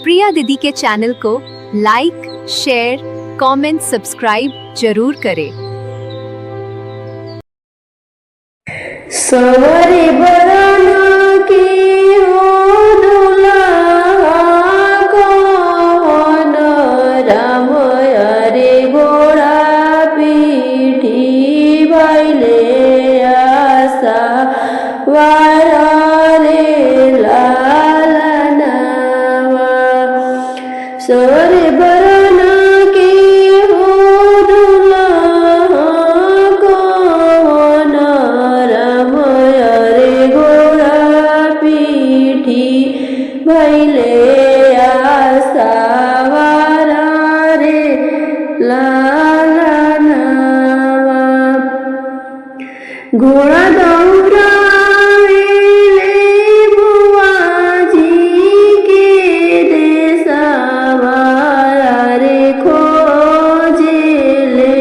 प्रिया दीदी के चैनल को लाइक, शेयर, कमेंट, सब्सक्राइब जरूर करें। सवारी बरना के हो दुल्हा कौन, राम अरे घोड़ा पीठी भैले आशा वारा रे लालनावा। सवारी बरना के हो दुल्हा कौन, राम अरे घोड़ा पीठी भैले आशा वारा रे लालनावा। घोड़ा दौड़ावेले बुआजी के देशवा रे खोजेले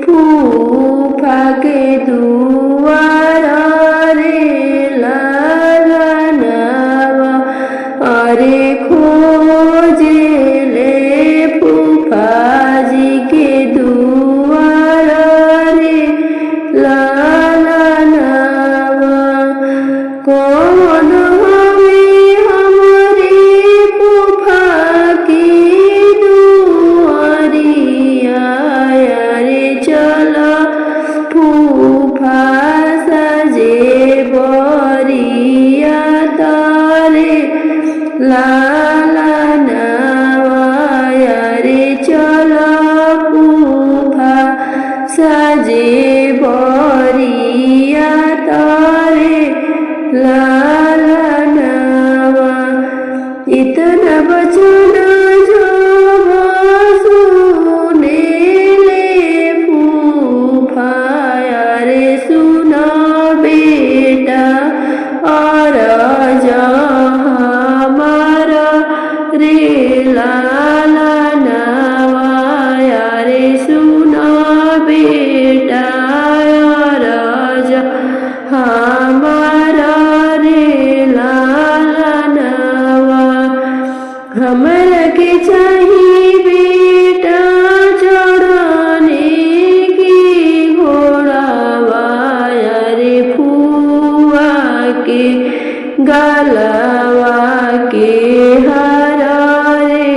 फूफा के दुआरा रे लालनावा। अरे खोजेले फूफा जी के दुआरा रे लालनावा। कौन हवे हमरे फूफा की दुआरिया रे चल फूफा सजे बरिया तारे लालनावा। रे चल फूफा सजे बरिया तारे लालनावा। इतना बचन जब सुनेले फूफा रे सुन बेटा और हमारा रे लालनावा। रे सुन बेटा और हमारा रे लालनावा। हमरा के चाहिए बेटा चढ़ने की घोड़ावा रे फुआ के गलवा के हरा रे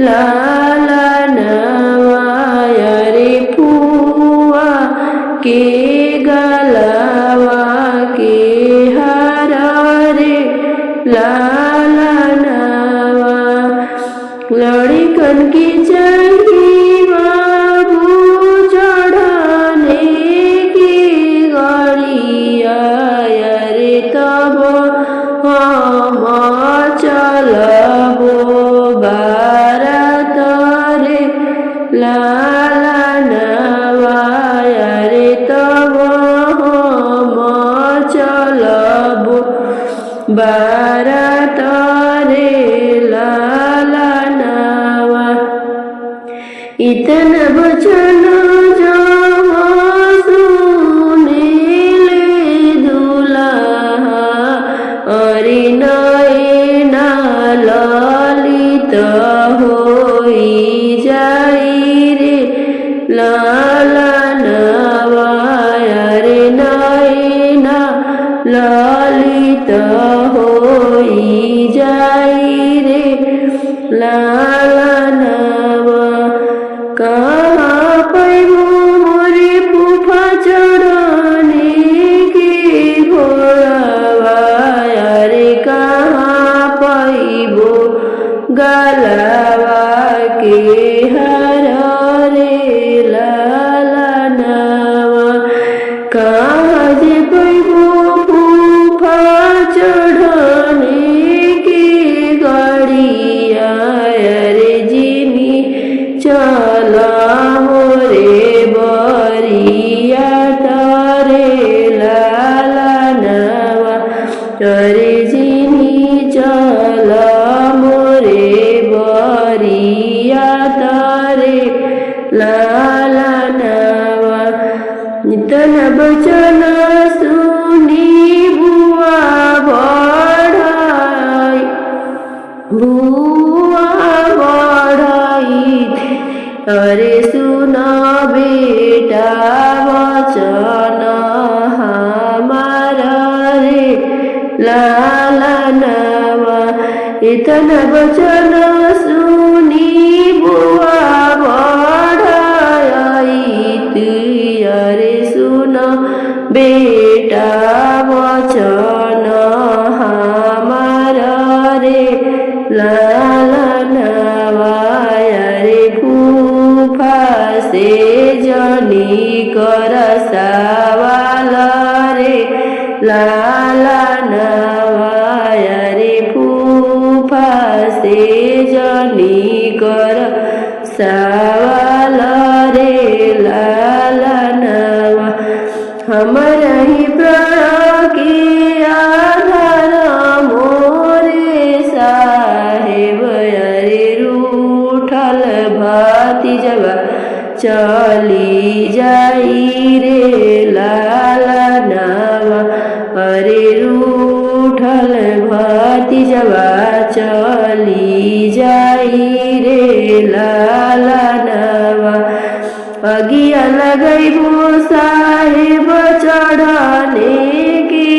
लालनावा। रे फुआ के गलवा के हरा रे लालनावा। लड़कन की चाहिए बाबू चढ़ने की गाड़िया रे तब हम चलबो बारात रे लालनावा। रे तब हम चलबो बारात रे लालनावा। इतना बचन जब सुनेले दुल्हा अरे नैना ललित होई जाई रे लालनावा। रे नैना ललित होई जाई रे लालनावा। कहाँ पैबो मोरे फूफा चढ़ने के घोड़ावा रे कहाँ पैबो गलवा के हरा रे लालनावा। कहाँ जे पैबो फूफा चढ़ने के गाड़िया रे जिमी चला मोरे बरिया तारे लालनावा। रे जिमी चला मोरे बरिया तारे लालनावा। इतना बचन सुनी बुआ बढ़ाई बुआ बढ़ई अरे सुन बेटा वचन हमारा रे लालनवा इतना वचन सुनी बुआ बढ़ई अरे सुन बेटा वचन हमारा रे लालनवा रे फूफा से जनी कर सवाल रे लालनवा रे फूफा से जनी कर सवाल रे लालनवा हमारा ही प्राण के आधार मोरे साहेब अरे रूठल भतीजवा चली जाई रे लालनवा अरे रूठल भतीजवा चली जाई रे लालनवा अगिया लगैबो साहेब चढ़ने के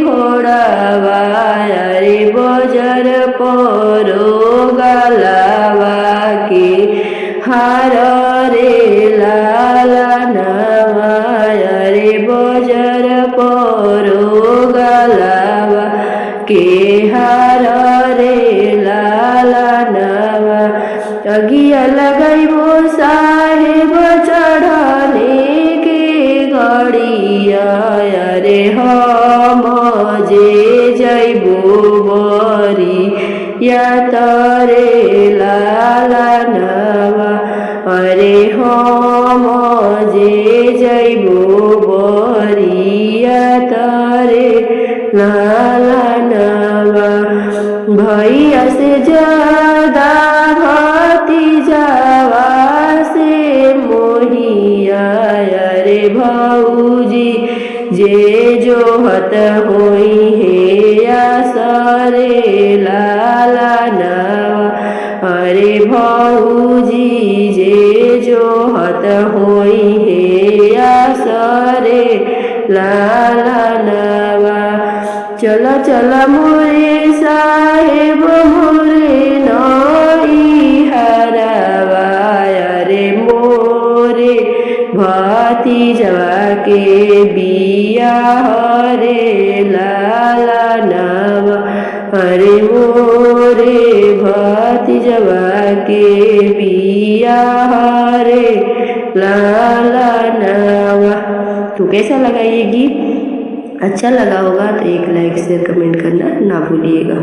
घोड़ावा रे बजर परो गलावा के हार रे लालनवा रे बजर परो गलावा के हार रे लालनवा अगिया लगैबो साहेब चढ़ने के गड़िया रे हम जे जैबो बरी या तरे लालनवा अरे हम जे जैबो बरी या तरे लालनवा भैया से ज्यादा भतीजावा से मोहिया रे भौजी जे जोहत होई हे आसरे लालनवा अरे भौजी जे जोहत होई हे आसरे लालनवा चल चल मोरे साहेब मोरे नई हरवा रे मोरे भतीजवा के बिया रे लालनवा अरे मोरे भतीजवा के बिया रे लालनवा। तो कैसा लगा ये गीत? अच्छा लगा होगा तो एक लाइक शेयर कमेंट करना ना भूलिएगा।